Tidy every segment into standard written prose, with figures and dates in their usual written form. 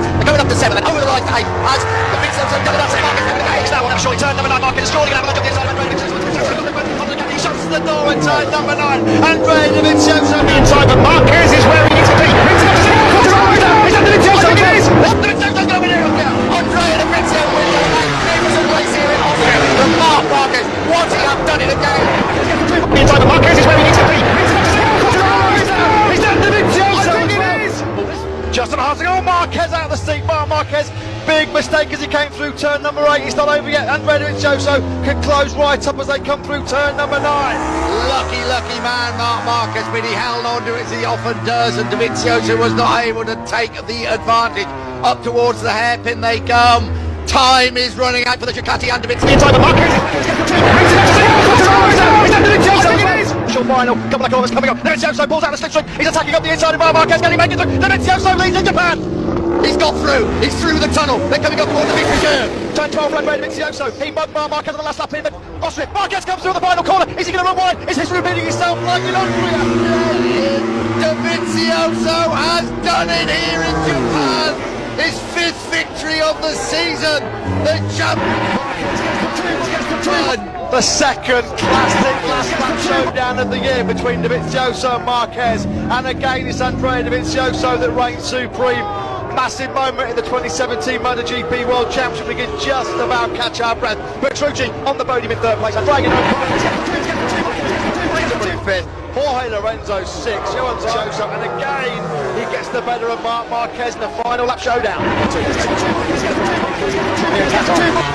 six. They're going up to seven. Then over the line to eight. As the big Sawah double up to Marcus. It's now on a short turn. Number nine, Marcus. Scoring out. Look at the inside. He shuts the door and turn number nine. Andrea Dovizioso inside, but Marquez is where he needs to be. Brings it up to zero. Is that Dovizioso? It is. Dovizioso's going in here. Andrea Dovizioso wins the magnificent race here in Austria. But Marquez, what he have done in a game. Inside, but Marquez is where he needs to be. Is that Dovizioso? I think it is. Just about to go. Marquez out of the seat. Marquez. Big mistake as he came through turn number 8. It's not over yet. Andrea Dovizioso can close right up as they come through turn number 9. Lucky man, Marquez, but he held on to it as he often does, and Dovizioso was not able to take the advantage. Up towards the hairpin they come. Time is running out for the Ducati and Dovizioso. Inside the Marquez. Short final, couple of corners coming up. Dovizioso pulls out the slipstream. He's attacking up the inside of Marquez. Can he make it through? Dovizioso leads in Japan. He's got through. He's through the tunnel. They're coming up towards the victory curve. Turn 12, Andrea Dovizioso. He mugged Marquez on the last lap in Austria. Marquez comes through the final corner. Is he going to run wide? Is history repeating itself like in Austria? Dovizioso has done it here in Japan. His 5th victory of the season. The champion. The second classic last lap showdown of the year between Dovizioso and Marquez. And again, it's Andrea Dovizioso that reigns supreme. Massive moment in the 2017 Motogp World Championship. We can just about catch our breath. Petrucci on the podium in 3rd place. And dragging over. 5th. Jorge Lorenzo 6th. Johan Dovizioso, and again he gets the better of Marquez in the final lap showdown.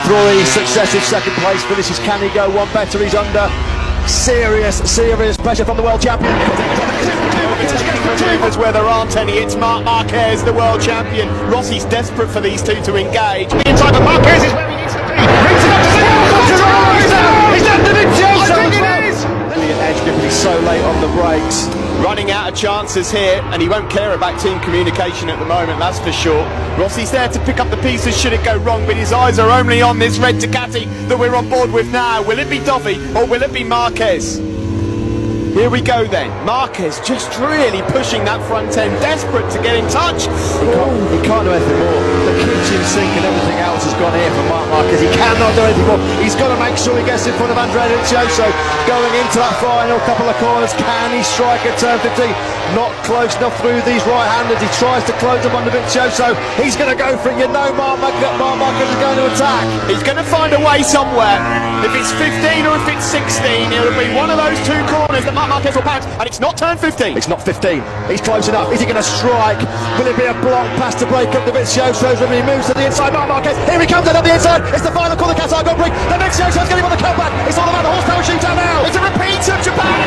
3 successive second place finishes. Can he go one better? He's under serious pressure from the world champion. Maneuvers where there aren't any. It's Marquez, the world champion. Rossi's desperate for these two to engage. Inside, but Marquez is where he needs to be. Brings it up to zero. Is that Dovizioso? I think it is. Brilliant edge grip, he's so late on the brakes. Running out of chances here, and he won't care about team communication at the moment, that's for sure. Rossi's there to pick up the pieces should it go wrong, but his eyes are only on this red Ducati that we're on board with now. Will it be Dovi or will it be Marquez? Here we go then. Marquez just really pushing that front end, desperate to get in touch. He can't do anything more. The kitchen sink and everything else has gone here for Marquez. He cannot do anything more. He's got to make sure he gets in front of Andrea Dovizioso going into that final couple of corners. Can he strike at turn 15? Not close enough through these right-handers. He tries to close them on Dovizioso. He's going to go for it. You know Marquez is going to attack. He's going to find a way somewhere. If it's 15 or if it's 16, it'll be one of those two corners that Marquez will pounce, and it's not turn 15. It's not 15. He's close enough. Is he going to strike? Will it be a block pass to break up Dovizioso's when he moves to the inside? Marquez, here he comes out on the inside. It's the final corner. Qatar Grand Prix. Dovizioso's getting on the comeback. It's all about the horsepower shootout now. It's a repeat of Japan.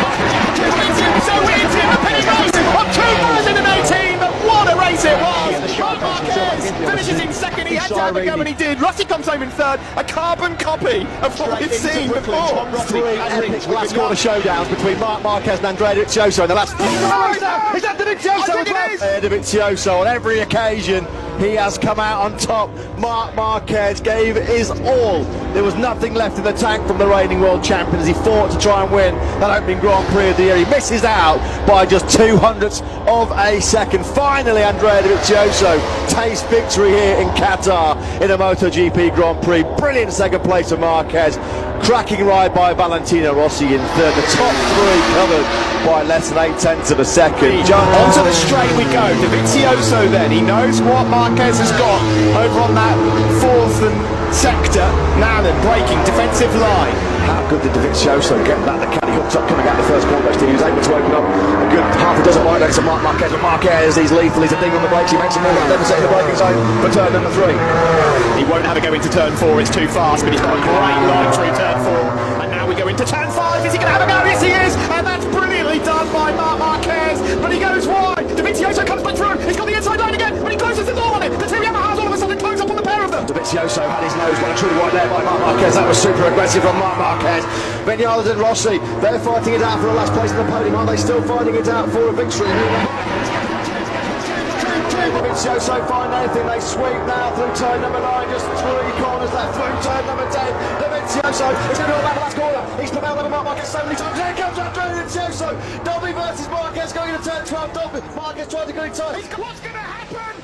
So wins in the penny race of 2018. But what a race it was. Marquez finishes in second. He had to have a go, and he did. Rossi comes home in 3rd. A carbon copy of what we've seen before. 3 epic last corner showdowns between Marquez and Andrea Dovizioso in the last. Is that Dovizioso? Dovizioso on every occasion he has come out on top. Marquez gave his all. There was nothing left in the tank from the reigning world champion as he fought to try and win that opening Grand Prix of the year. He misses out by just 0.02 of a second. Finally, Andrea Dovizioso tastes victory here in Qatar in a MotoGP Grand Prix. Brilliant second place for Marquez. Cracking ride by Valentino Rossi in 3rd. The top 3 covered by less than 0.8 of a second. Onto the straight we go. Dovizioso then. He knows what Marquez has got over on that 4th and sector. Now then, breaking defensive line. How good did Dovizioso get that? The caddy hooked up coming out the first corner. He was able to open up a good half a dozen wide lanes to Marquez. But Marquez, he's lethal. He's a ding on the brakes. He makes a move. Devastating the braking zone for turn number 3. He won't have a go into turn 4. It's too fast, but he's got a great line through turn 4. And now we go into turn 5. Is he going to have a go? Yes, he is. And that's brilliantly done by Marquez. But he goes wide. Dovizioso comes back through. He's got the inside line again, but he closes the door on it. The two Yamahas all of a sudden close up on the pair of them. Dovizioso had his nose well and truly wide there by Marquez. That was super aggressive from Marquez. Vinales and Rossi, they're fighting it out for the last place in the podium. Are they still fighting it out for a victory? Dovizioso find anything. They sweep now through turn number 9. Just 3 corners left through turn number 10. Dovizioso is going to go back the last corner. He's prevailed over Marquez so many times. Here comes Andrea Dovizioso. Dovi versus Marquez going into turn 12. Marquez trying to go in time. What's going to happen?